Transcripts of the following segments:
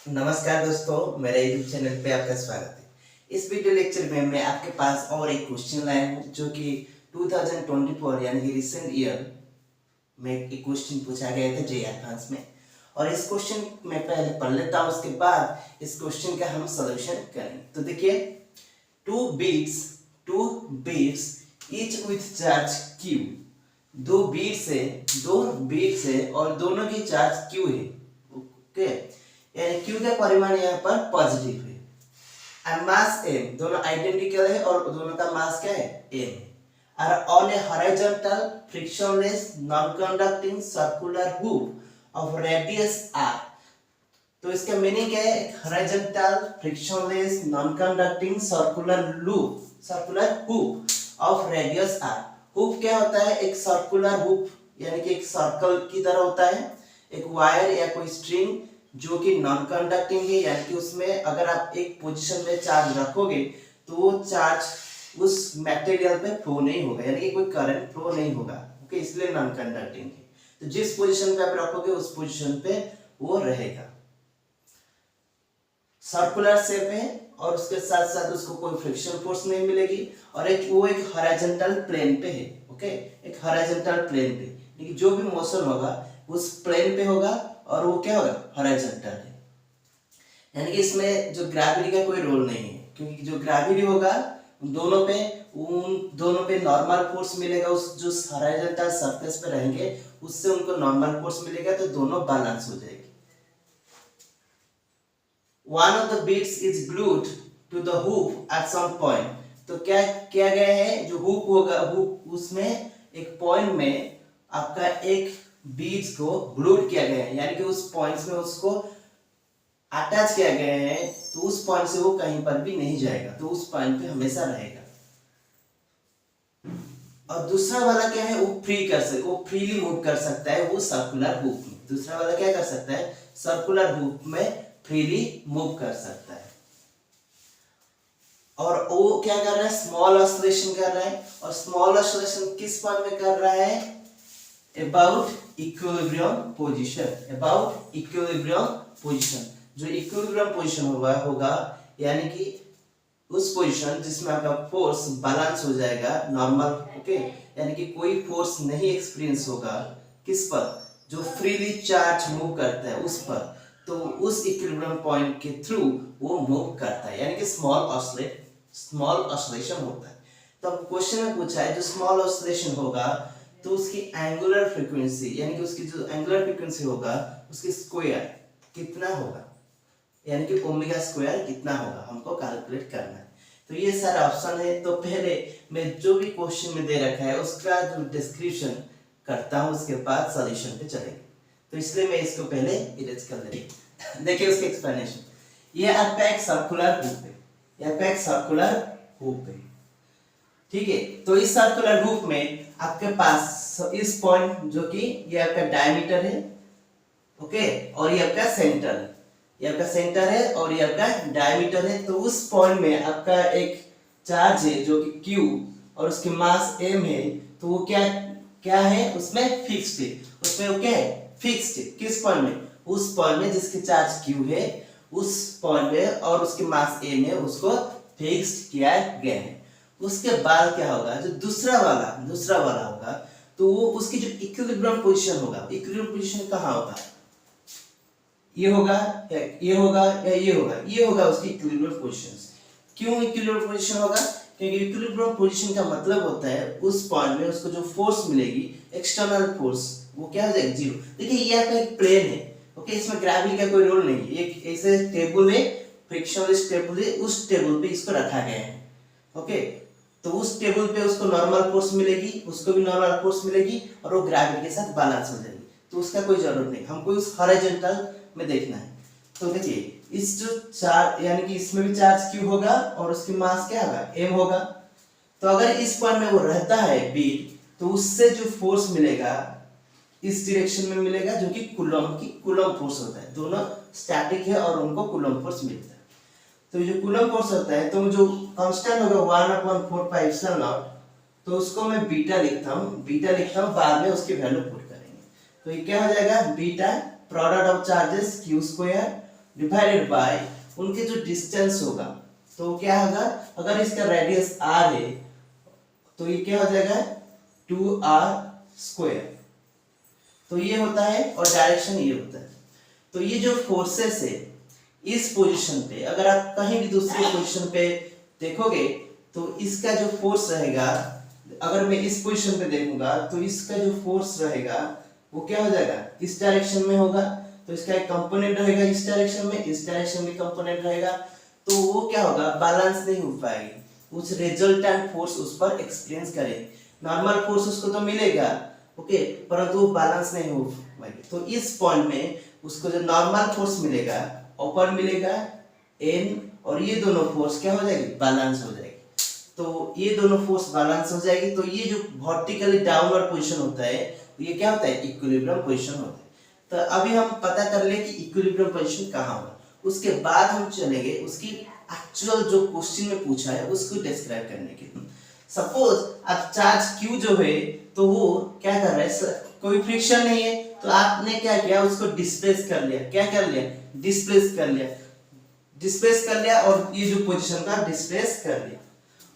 नमस्कार दोस्तों, मेरे YouTube चैनल पे आपका स्वागत है। इस वीडियो लेक्चर में मैं आपके पास और एक क्वेश्चन लाया हूँ जो कि 2024 यानी कि रिसेंट ईयर में एक क्वेश्चन पूछा गया था जे एडवांस में। और इस क्वेश्चन में पहले पढ़ लेता हूँ, उसके बाद इस क्वेश्चन का हम सॉल्यूशन करेंगे। तो देखिए, two beads each with charge Q। दो बीट्स है और दोनों की चार्ज Q है। ओके, यानी Q का परिमाण यहाँ पर पॉजिटिव है और मास M, दोनों आइडेंटिकल है और दोनों का मास क्या है, M है। और on A horizontal frictionless non conducting circular hook of radius R। तो इसका मीनिंग क्या है, एक horizontal frictionless non conducting circular hook of radius R। Hook क्या होता है, एक सर्कुलर हुक यानी कि एक सर्कल की तरह होता है, एक वायर या कोई स्ट्रिंग जो कि नॉन कंडक्टिंग है, यानी कि उसमें अगर आप एक पोजीशन में चार्ज रखोगे तो वो चार्ज उस मटेरियल पे फ्लो नहीं होगा, यानी कि कोई करंट फ्लो नहीं होगा। ओके, इसलिए नॉन कंडक्टिंग है। तो जिस पोजीशन पे आप रखोगे उस पोजीशन पे वो रहेगा। सर्कुलर शेप है और उसके साथ साथ उसको कोई फ्रिक्शन फोर्स नहीं मिलेगी और एक हॉरिजॉन्टल प्लेन पे है। ओके, एक हॉरिजॉन्टल प्लेन पे, लेकिन जो भी मोशन होगा उस प्लेन पे होगा और वो क्या होगा, हॉरिजॉन्टल है। यानी कि इसमें जो ग्रेविटी का कोई रोल नहीं है, क्योंकि जो ग्रेविटी होगा उन दोनों पे नॉर्मल फोर्स मिलेगा। उस जो हॉरिजॉन्टल सरफेस पे रहेंगे उससे उनको नॉर्मल फोर्स मिलेगा, तो दोनों बैलेंस हो जाएगी। One of the beads is glued to the hoop at some point। तो क्या किया गया है, जो हुक होगा, हुक उसमें एक पॉइंट में आपका एक बीड्स को ग्लूड किया गया है, यानी कि उस पॉइंट्स में उसको अटैच किया गया है, तो उस पॉइंट से वो कहीं पर भी नहीं जाएगा, तो उस पॉइंट पे हमेशा रहेगा। और दूसरा वाला क्या है, वो फ्रीली मूव कर सकता है, वो सर्कुलर हुक में। दूसरा वाला क्या कर सकता है, सर्कुलर हुक में फ्रीली मूव कर सकता है। और वो क्या कर रहा है, स्मॉल ऑसिलेशन कर रहा है। और स्मॉल ऑसिलेशन किस पॉइंट में कर रहा है, अबाउट इक्विलिब्रियम पोजीशन। जो इक्विलिब्रियम पोजीशन होगा यानी कि उस पोजीशन जिसमें आपका फोर्स बैलेंस हो जाएगा नॉर्मल। ओके, यानी कि कोई फोर्स नहीं एक्सपीरियंस होगा किस पर, जो फ्रीली चार्ज मूव करता है उस पर, तो उस इक्विलिब्रियम पॉइंट के थ्रू वो मूव करता है, यानी कि स्मॉल ऑसिलेशन होता है। तो अब क्वेश्चन में पूछा है जो स्मॉल ऑसिलेशन होगा तो उसकी एंगुलर फ्रीक्वेंसी, यानी कि उसकी जो एंगुलर फ्रीक्वेंसी होगा उसकी स्क्वायर कितना होगा, यानी कि ओमेगा स्क्वायर कितना होगा, हमको कैलकुलेट करना है। तो ये सारा ऑप्शन है। तो पहले मैं जो भी क्वेश्चन में दे रखा है उसका जो डिस्क्रिप्शन करता हूँ, उसके बाद सॉल्यूशन पे चलेंगे। तो इसलिए मैं इसको पहले इरेज कर देंगे। देखिए उसके एक्सप्लेनेशन, ये आपका एक सर्कुलर हुक है, ठीक है। तो इस सर्कुलर हुक में आपके पास इस पॉइंट जो कि ये आपका डायमीटर है, ओके, और ये आपका सेंटर है और ये आपका डायमीटर है। तो उस पॉइंट में आपका एक चार्ज है जो कि Q और उसकी मास M है, तो वो क्या है, उसमें फिक्स्ड है। उसमें वो क्या है, फिक्स्ड है। किस पॉइंट में, उस पॉइंट में जिसकी चार्ज Q है उस पॉइंट में और उसकी मास M है, उसको फिक्स्ड किया गया है। उसके बाद क्या होगा, जो दूसरा वाला होगा, तो वो उसकी जो इक्विलिब्रियम पोजीशन होगा, इक्विलिब्रियम पोजीशन कहाँ होगा, ये होगा या ये होगा उसकी इक्विलिब्रियम पोजीशन। क्यों इक्विलिब्रियम पोजीशन होगा, क्योंकि इक्विलिब्रियम पोजीशन का मतलब होता है उस पॉइंट में उसको जो फोर्स मिलेगी, एक्सटर्नल फोर्स, वो क्या हो जाएगा, जीरो। देखिए ये आपका एक प्लेन है, ओके, इसमें ग्रेविटी का कोई रोल नहीं है। एक ऐसे टेबल है, फ्रिक्शनलेस टेबल है, उस टेबल पे इसको रखा गया है। ओके, तो उस टेबल पे उसको नॉर्मल फोर्स मिलेगी, उसको भी नॉर्मल फोर्स मिलेगी और वो ग्रेविटी के साथ बैलेंस हो जाएगी। तो उसका कोई जरूरत नहीं, हमको उस हॉरिजॉन्टल में देखना है। तो देखिए इस जो चार्ज, यानी कि इसमें भी चार्ज Q होगा और उसकी मास क्या होगा, M होगा। तो अगर इस पॉइंट में वो रहता है बीड, तो उससे जो फोर्स मिलेगा इस डायरेक्शन में मिलेगा, जो कि कूलम्ब फोर्स होता है। दोनों स्टैटिक है और उनको कूलम्ब फोर्स मिलता है। तो जो कूलम्ब फोर्स होता है, तो जो कांस्टेंट होगा 1/4πε0, तो उसको मैं बीटा लिखता हूँ, बाद में उसकी वैल्यू पुट करेंगे। तो ये क्या हो जाएगा, beta product of charges Q² divided by उनके जो डिस्टेंस होगा, तो क्या होगा, अगर इसका रेडियस r है तो ये क्या हो जाएगा 2r²। तो ये होता है और डायरेक्शन ये होता है। तो ये जो फोर्सेस है इस पोजीशन पे, अगर आप कहीं भी दूसरे पोजीशन पे देखोगे तो इसका जो फोर्स रहेगा, अगर मैं इस पोजीशन पे देखूंगा तो इसका जो फोर्स रहेगा वो क्या हो जाएगा, इस डायरेक्शन में होगा। तो इसका एक कंपोनेंट रहेगा इस डायरेक्शन में, इस डायरेक्शन में कंपोनेंट रहेगा, तो वो क्या होगा, बैलेंस नहीं हो पाएगी, उस रिजल्टेंट फोर्स उस पर एक्सपीरियंस करेगी। नॉर्मल फोर्स उसको तो मिलेगा, ओके, परंतु वो बैलेंस नहीं हो पाएगी। तो इस पॉइंट में उसको जो नॉर्मल फोर्स मिलेगा, ऊपर मिलेगा n, और ये दोनों फोर्स क्या हो जाएगी, बैलेंस हो जाएगी। तो ये दोनों फोर्स बैलेंस हो जाएगी। तो ये जो वर्टिकली डाउनवर्ड पोजीशन होता है ये क्या होता है, इक्विलिब्रियम पोजीशन होता है। तो अभी हम पता कर ले कि इक्विलिब्रियम पोजीशन कहाँ होगा, उसके बाद हम चलेंगे उसकी एक्चुअल जो क्वेश्चन में पूछा है उसको डिस्क्राइब करने के लिए। सपोज अब चार्ज Q जो है तो वो क्या कर रहा है, कोई फ्रिक्शन नहीं है, तो आपने क्या किया, उसको डिस्प्लेस कर लिया। क्या कर लिया, डिस्प्लेस कर लिया, डिस्प्लेस कर लिया, और ये जो पोजीशन का डिस्प्लेस कर लिया,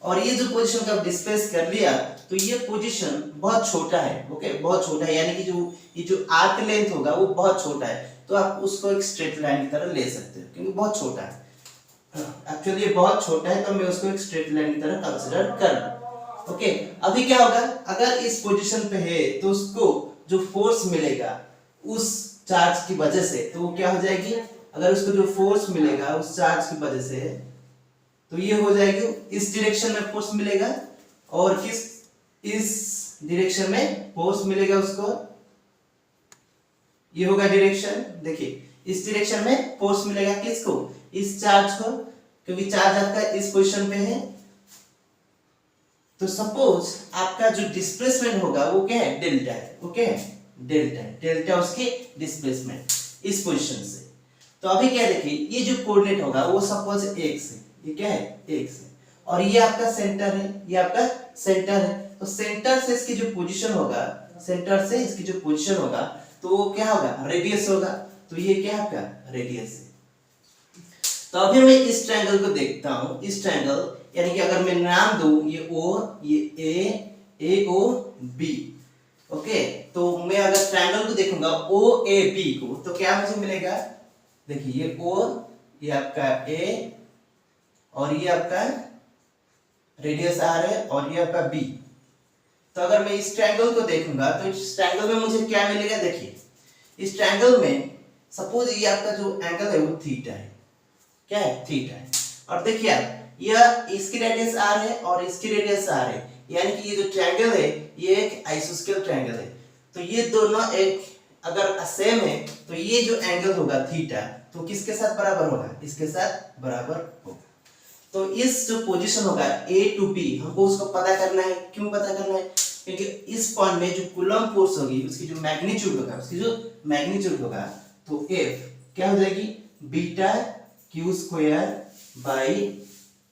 और ये जो पोजीशन का डिस्प्लेस कर लिया, तो ये पोजीशन बहुत छोटा है, ओके, बहुत छोटा है, यानी कि जो ये जो आर्क लेंथ होगा वो बहुत छोटा है। तो आप उसको एक स्ट्रेट लाइन की तरह ले सकते हो क्योंकि बहुत छोटा है। एक्चुअली ये बहुत छोटा है तो मैं उसको एक स्ट्रेट लाइन की तरह कंसीडर कर लूं। ओके, अभी क्या होगा, अगर इस पोजीशन पे है तो उसको जो फोर्स मिलेगा उस चार्ज की वजह से, तो वो क्या हो जाएगी, अगर उसको जो फोर्स मिलेगा उस चार्ज की वजह से, तो ये हो जाएगी इस डायरेक्शन में फोर्स मिलेगा, और किस इस डायरेक्शन में फोर्स मिलेगा उसको, ये होगा डायरेक्शन। देखिए इस डायरेक्शन में फोर्स मिलेगा किसको, इस चार्ज को, क्योंकि चार्ज आपका इस पोजीशन पे है। तो सपोज आपका जो डिस्प्लेसमेंट होगा वो क्या है, डेल्टा है, ओके, डेल्टा है, डेल्टा उसकी डिस्प्लेसमेंट इस पोजीशन से। तो अभी क्या देखिए, ये जो कोऑर्डिनेट होगा वो सपोज x है, ये क्या है, x है, और ये आपका सेंटर है, ये आपका सेंटर है। तो सेंटर से इसकी जो पोजीशन होगा, सेंटर से इसकी जो पोजीशन होगा, तो वो क्या होगा, रेडियस होगा। तो ये क्या है आपका, रेडियस है। तो अभी मैं इस ट्रायंगल को देखता हूं, इस ट्रायंगल, यानी कि अगर मैं नाम दूं ये O, ये A O B, ओके, तो मैं अगर ट्रायंगल को देखूंगा OAB को, तो क्या मुझे मिलेगा, देखिए ये O, ये आपका A, और ये आपका रेडियस R है, और ये आपका B। तो अगर मैं इस ट्रायंगल को देखूंगा तो इस ट्रायंगल में मुझे क्या मिलेगा, देखिए इस ट्रायंगल में सपोज ये आपका जो एंगल है वो थीटा है, क्या है, थीटा है, और देखिए आप यह इसकी रेडियस r है और इसकी रेडियस r है, यानी कि ये जो ट्रायंगल है ये एक आइसोस्केल ट्रायंगल है। तो ये दोनों एक अगर सेम है तो ये जो एंगल होगा थीटा, तो किसके साथ बराबर होगा, इसके साथ बराबर होगा। तो इस जो पोजीशन होगा A to B हमको उसको पता करना है। क्यों पता करना है, क्योंकि इस पॉइंट में जो कूलम फोर्स होगी उसकी जो मैग्नीट्यूड होगा, उसकी जो मैग्नीट्यूड होगा, तो F क्या हो जाएगी, beta Q square by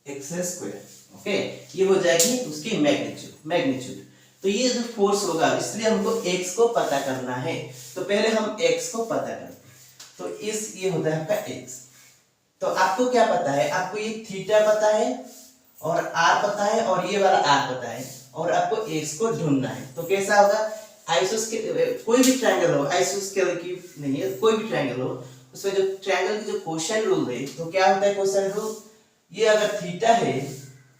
x square, okay, ये हो जाएगी उसकी मैग्नीट्यूड। तो ये जो फोर्स होगा, इसलिए हमको x को पता करना है। तो पहले हम x को पता करते हैं। तो इस ये होता है आपका x। तो आपको क्या पता है, आपको ये थीटा पता है और r पता है और ये वाला r पता है, और आपको x को ढूंढना है। तो कैसा होगा, आइसोस्केल, कोई भी ट्रायंगल हो, आइसोस्केल की नहीं है, कोई भी ट्रायंगल हो, उसमें जो ट्रायंगल की जो क्वोशिएंट रूल है, तो क्या होता है क्वोशिएंट रूल, ये अगर थीटा है,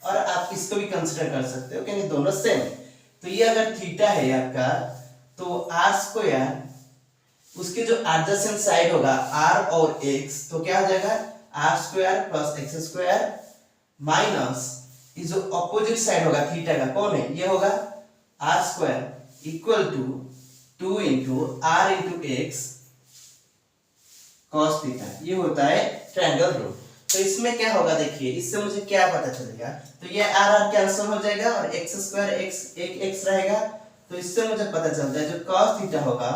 और आप इसको भी कंसीडर कर सकते हो क्योंकि दोनों सेम है। तो ये अगर थीटा है आपका, तो r स्क्वायर, उसके जो एडजेसेंट साइड होगा r और x, तो क्या हो जाएगा, r square plus x square minus ये जो अपोजिट साइड होगा थीटा का, कौन है, ये होगा r square equal to 2 into r into x cos theta. ये होता है ट्रायंगल रूल। तो इसमें क्या होगा, देखिए इससे मुझे क्या पता चलेगा, तो ये r कैंसिल हो जाएगा और x स्क्वायर एक x रहेगा। तो इससे मुझे पता चलता है जो cos थीटा होगा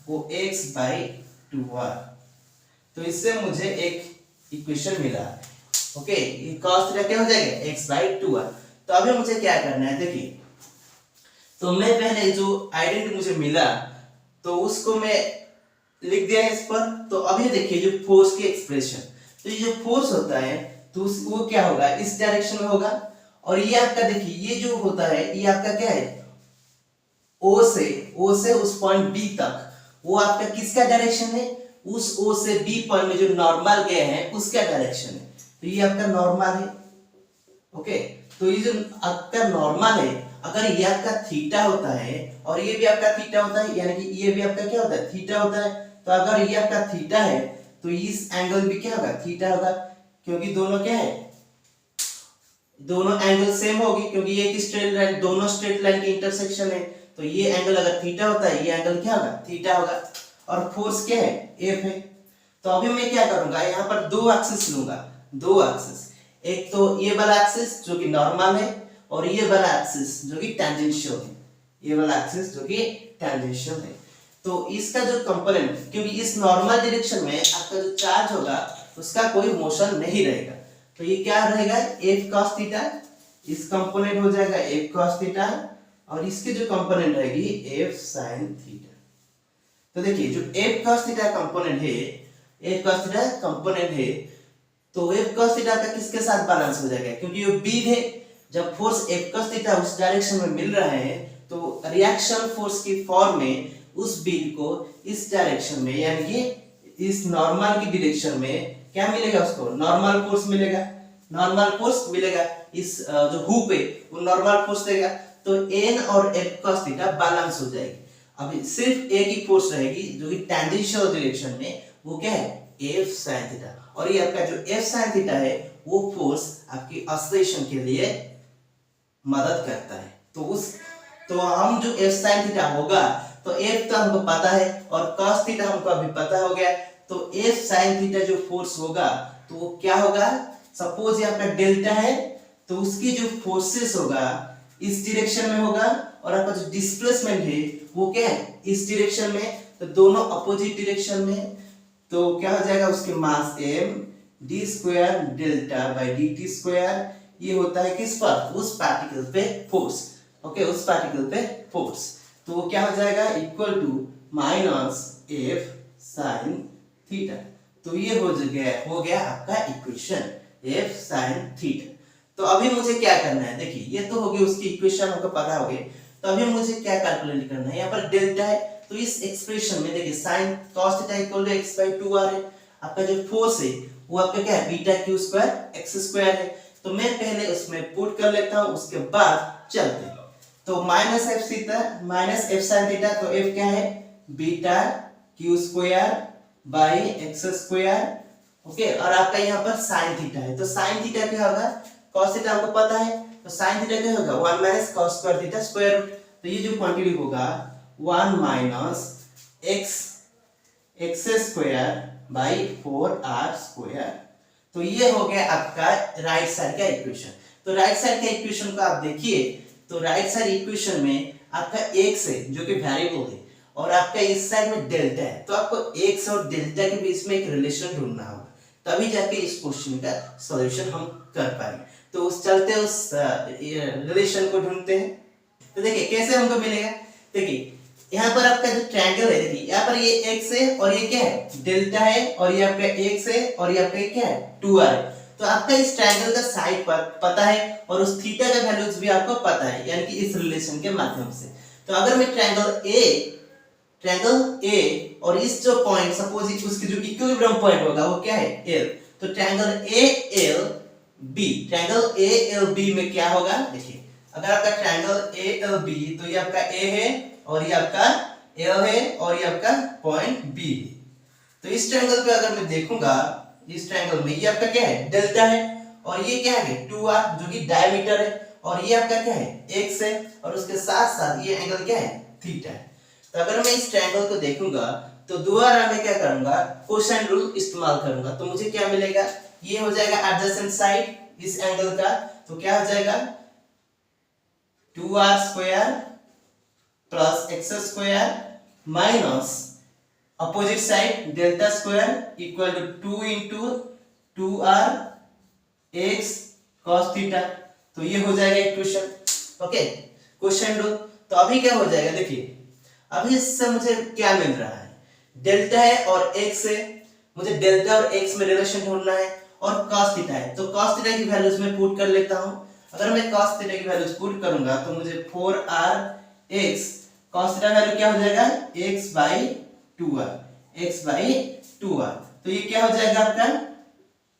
वो x बाई 2r। तो इससे मुझे एक इक्वेशन मिला, ओके, ये cos थीटा क्या हो जाएगा, x बाई 2r। तो अभी मुझे क्या करना है, देखिए, तो मैं पहले जो आइडेंटिटी मुझे मिला तो उसको मैं लिख दिया है इस पर। तो अभी देखिए जो फोर्स की एक्सप्रेशन, तो ये जो फोर्स होता है तो वो क्या होगा, इस डायरेक्शन में होगा। और ये आपका देखिए ये जो होता है ये आपका क्या है, ओ से उस पॉइंट बी तक, वो आपका किसका डायरेक्शन है, उस ओ से बी पॉइंट में जो नॉर्मल गए हैं उसका डायरेक्शन है। तो ये आपका नॉर्मल है। ओके, तो ये जो आपका नॉर्मल है, अगर ये आपका थीटा होता है और ये भी आपका थीटा होता है, यानी कि ये भी आपका क्या होता है, थीटा होता है। तो अगर ये आपका थीटा है तो इस एंगल भी क्या होगा, थीटा होगा, क्योंकि दोनों क्या है, दोनों एंगल सेम होगी, क्योंकि ये एक स्ट्रेट लाइन, दोनों स्ट्रेट लाइन की इंटरसेक्शन है। तो ये एंगल अगर थीटा होता है, ये एंगल क्या होगा, थीटा होगा। और फोर्स क्या है, एफ है। तो अभी मैं क्या करूंगा, यहाँ पर दो एक्सिस लूंगा, दो एक्सिस, एक तो ये वाला एक्सिस जो कि नॉर्मल है, और ये वाला एक्सिस जो कि टेंजेंशियल है, ये वाला एक्सिस जो कि टेंजेंशियल है। तो इसका जो कंपोनेंट, क्योंकि इस नॉर्मल डायरेक्शन में आपका जो चार्ज होगा उसका कोई मोशन नहीं रहेगा, तो ये क्या रहेगा, एफ cos थीटा, इस कंपोनेंट हो जाएगा एफ cos थीटा, और इसके जो कंपोनेंट रहेगी एफ sin थीटा। तो देखिए जो एफ cos थीटा कंपोनेंट है, एफ cos थीटा कंपोनेंट है, तो एफ cos थीटा का किसके साथ बैलेंस हो जाएगा, क्योंकि ये बीड है, जब फोर्स एफ cos थीटा उस डायरेक्शन में मिल रहा है तो रिएक्शन फोर्स की फॉर्म में उस बीड को इस डायरेक्शन में, यानी कि इस नॉर्मल की डायरेक्शन में क्या मिलेगा, उसको नॉर्मल फोर्स मिलेगा, नॉर्मल फोर्स मिलेगा, इस जो हुप है वो नॉर्मल फोर्स देगा। तो एन और एफ cos थीटा बैलेंस हो जाएगी। अभी सिर्फ एक ही फोर्स रहेगी जो कि टेंजेंशियल डायरेक्शन में, वो क्या है, एफ sin थीटा। और ये आपका जो एफ sin थीटा है वो फोर्स आपकी ऑसिलेशन के लिए मदद करता है। तो हम जो एफ sin थीटा होगा, तो एफ तो हमको पता है और cos थीटा हमको अभी पता हो गया। तो एफ sin थीटा जो फोर्स होगा तो वो क्या होगा, सपोज ये आपका डेल्टा है, तो उसकी जो फोर्सेस होगा इस डायरेक्शन में होगा, और आपका जो डिस्प्लेसमेंट है वो क्या है, इस डायरेक्शन में, तो दोनों अपोजिट डायरेक्शन में। तो क्या हो जाएगा, उसके mass m d square delta by dt square, ये होता है किस पर, उस पार्टिकल पे फोर्स। ओके, उस पार्टिकल पे फोर्स, तो वो क्या हो जाएगा, equal to minus F sin theta. तो ये हो गया आपका इक्वेशन एफ sin थीटा। तो अभी मुझे क्या करना है, देखिए ये तो हो गई उसकी इक्वेशन, हमको पता हो गई। तो अभी मुझे क्या कैलकुलेट करना है, यहाँ पर डेल्टा है, तो इस एक्सप्रेशन में देखिए sin cos theta equal to x by 2r है। आपका जो फोर्स है वो आपका क्या है, beta Q square x square है। तो मैं पहले उसमें पुट कर लेता हूँ, उसके बाद चलते हैं। तो minus F theta, minus F sin theta, तो एफ क्या है, beta Q square by x square. Okay, और आपका यहाँ पर sin थीटा है, तो sin थीटा क्या होगा, cos थीटा हमको पता है, तो sin थीटा क्या होगा, 1 minus cos square theta square root. तो ये जो क्वांटिटी होगा 1 minus x square by 4r square. तो ये हो गया आपका राइट साइड का इक्वेशन। तो राइट साइड का इक्वेशन को आप देखिए, तो राइट साइड इक्वेशन में आपका x है जो कि वेरिएबल है, और आपका इस साइड में डेल्टा है। तो आपको x और डेल्टा के बीच में एक रिलेशन ढूंढना होगा, तभी जाके इस क्वेश्चन का सॉल्यूशन हम कर पाएंगे। तो उस चलते उस रिलेशन को ढूंढते हैं। तो देखिए कैसे हमको मिलेगा, देखिए यहाँ पर आपका जो ट्रायंगल है, देखिए यहाँ पर ये x है और ये क्या है, डेल्टा है, और ये आपका x है और ये आपका क्या है, 2r है। तो आपका इस ट्रायंगल का साइड पर पता है और उस थीटा का वैल्यूज भी आपको पता है, यानी कि इस रिलेशन के माध्यम से। तो अगर मैं ट्रायंगल ए और इस जो पॉइंट, सपोज उसकी जो इक्विलिब्रियम पॉइंट होगा वो क्या है, L, तो ट्रायंगल ALB में क्या होगा, देखिए अगर आपका ट्रायंगल ALB, तो ये आपका A है और ये आपका L है और ये आपका पॉइंट B है। तो इस ट्रायंगल पे अगर मैं देखूंगा, इस ट्रायंगल में ये आपका क्या है, डेल्टा है, और ये क्या है, 2r जो कि डायमीटर है, और ये आपका क्या है, x है, और उसके साथ साथ ये एंगल क्या है, थीटा है। तो अगर मैं इस ट्रायंगल को देखूंगा तो दोबारा मैं क्या करूंगा, कोसाइन रूल इस्तेमाल करूंगा। तो मुझे क्या मिलेगा, ये हो जाएगा एडजेसेंट साइड इस एंगल का, तो क्या हो जाएगा 2r square plus x square minus opposite side delta square equal to 2 into 2r x cos theta. तो ये हो जाएगा इक्वेशन। Okay, question rule. तो अभी क्या हो जाएगा, देखिए अभी इससे मुझे क्या मिल रहा है, डेल्टा है और एक्स है, मुझे डेल्टा और एक्स में रिलेशन ढूंढना है, और cos थीटा है तो cos थीटा की वैल्यूज में पुट कर लेता हूं। अगर मैं cos थीटा की वैल्यूज पुट करूंगा तो मुझे 4rx cos थीटा वैल्यू क्या हो जाएगा x/2r, x/2r। तो ये क्या हो जाएगा आपका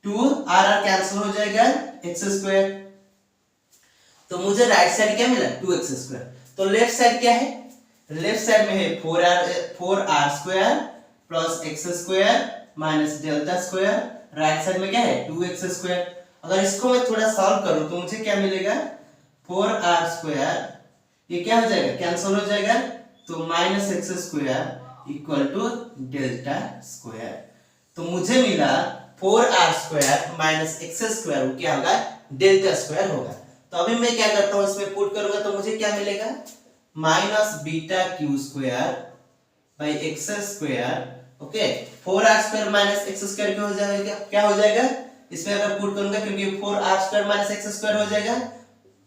2r कैंसिल हो जाएगा x²। तो मुझे राइट साइड क्या मिला 2x²। तो लेफ्ट साइड क्या है, लेफ्ट साइड में है 4r² plus x² minus delta square, right side में क्या है 2x²। अगर इसको मैं थोड़ा सॉल्व करूं तो मुझे क्या मिलेगा 4r², ये क्या हो जाएगा कैंसिल हो जाएगा, तो minus x² equal to delta square. तो मुझे मिला 4r² माइनस x² क्या होगा डेल्टा स्क्वायर होगा। तो अभी मैं क्या करता हूं इसमें पुट करूंगा तो मुझे क्या मिलेगा minus beta Q square by x²। Okay 4r² minus x² क्या हो जाएगा, क्या हो जाएगा इसमें अगर पुट करूंगा क्योंकि 4r² माइनस x² हो जाएगा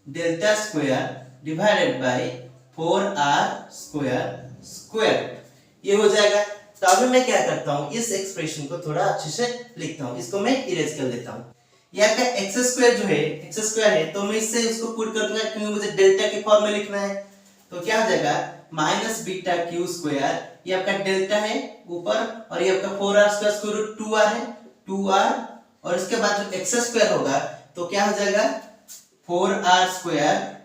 delta square divided by 4r² square, ये हो जाएगा। तो अभी मैं क्या करता हूं इस एक्सप्रेशन को थोड़ा अच्छे से लिखता हूं, इसको मैं इरेज कर देता हूं। ये आपका x² जो है x² है तो मैं इससे इसको पुट कर दूंगा क्योंकि मुझे डेल्टा के फॉर्म में लिखना है। तो क्या हो जाएगा माइनस बीटा क्यू स्क्वायर, ये आपका डेल्टा है ऊपर, और ये आपका 4r² स्क्वायर रूट 2r है 2r, और इसके बाद जो x² होगा तो क्या हो जाएगा 4r²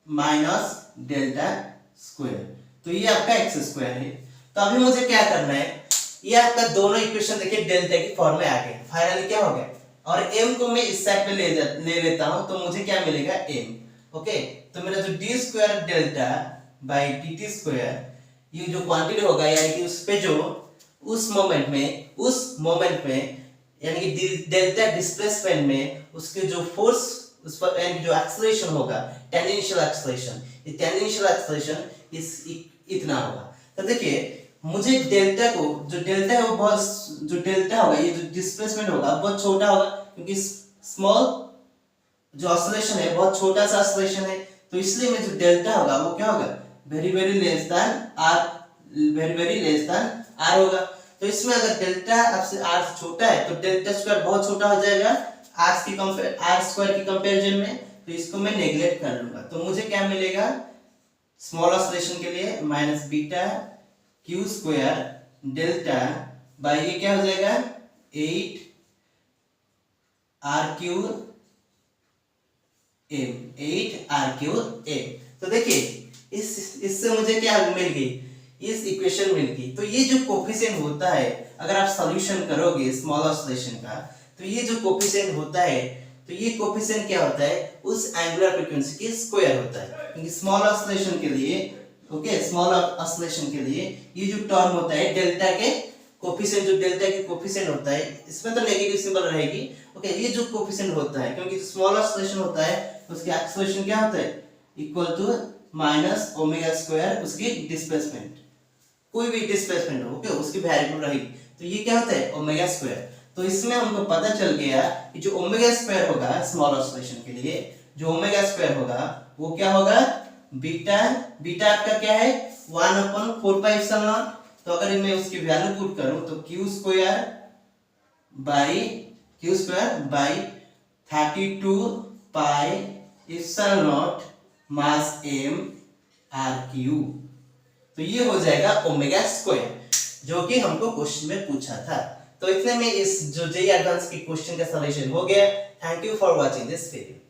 माइनस डेल्टा स्क्वायर। तो ये आपका x² है। तो अभी मुझे क्या करना है, ये आपका दोनों इक्वेशन देखिए डेल्टा की फॉर्म में आ गए, फाइनली क्या हो गया, और m को मैं इस साइड पे ले लेता हूं तो मुझे क्या मिलेगा m। ओके तो मेरा जो d² डेल्टा बाई dt², ये जो क्वांटिटी होगा यानी कि उस पे जो उस मोमेंट में यानी कि डेल्टा डिस्प्लेसमेंट में उसके जो फोर्स उस पर यानी जो एक्सेलरेशन होगा टेंजेंशियल एक्सेलरेशन, ये टेंजेंशियल एक्सेलरेशन इस इतना होगा। तो देखिए मुझे डेल्टा को जो डेल्टा है वो बहुत जो डेल्टा होगा ये जो डिस्प्लेसमेंट होगा बहुत छोटा होगा क्योंकि स्मॉल जो ऑसिलेशन है बहुत छोटा सा ऑसिलेशन है, तो इसलिए में जो डेल्टा होगा वो क्या होगा very very less than r होगा। तो इसमें अगर डेल्टा आपसे r से छोटा है तो डेल्टा स्क्वायर बहुत छोटा हो जाएगा r स्क्वायर की कंपैरिजन में, तो इसको मैं नेगलेक्ट कर लूंगा। तो मुझे क्या मिलेगा स्मॉल ऑसिलेशन के लिए minus beta Q square delta by ये क्या हो जाएगा 8r³ तो देखिए इससे मुझे क्या मिल गई इस इक्वेशन मिल गई। तो ये जो कोफिशिएंट होता है अगर आप सॉल्यूशन करोगे स्मॉल ऑसिलेशन का तो ये जो कोफिशिएंट होता है तो ये कोफिशिएंट क्या होता है उस एंगुलर फ्रीक्वेंसी के स्क्वायर होता है, क्योंकि स्मॉल ऑसिलेशन के लिए स्मॉल ऑसिलेशन के लिए ये जो टर्म होता है डेल्टा के कोफिशिएंट, जो डेल्टा के कोफिशिएंट होता है इसमें तो नेगेटिव सिंबल रहेगी। ये जो कोफिशिएंट होता है क्योंकि स्मॉल ऑसिलेशन होता है उसकी एक्सेलरेशन क्या होता है equal to minus omega square उसकी डिस्प्लेसमेंट, कोई भी डिस्प्लेसमेंट हो उसकी वेरिएबल रहेगी, तो ये क्या होता है ओमेगा स्क्वायर। तो इसमें हमको पता चल गया कि जो ओमेगा स्क्वायर होगा स्मॉल ऑसिलेशन के लिए जो ओमेगा स्क्वायर होगा वो क्या होगा बीटा आपका क्या है 1/4πε0। तो अगर मैं उसकी वैल्यू पुट करूं तो Q square by 32πε0 mass m r³। तो ये हो जाएगा ओमेगा स्क्वायर जो कि हमको क्वेश्चन में पूछा था। तो इतने में इस जो जेईई एडवांस की क्वेश्चन का सॉल्यूशन हो गया। Thank you for watching this video.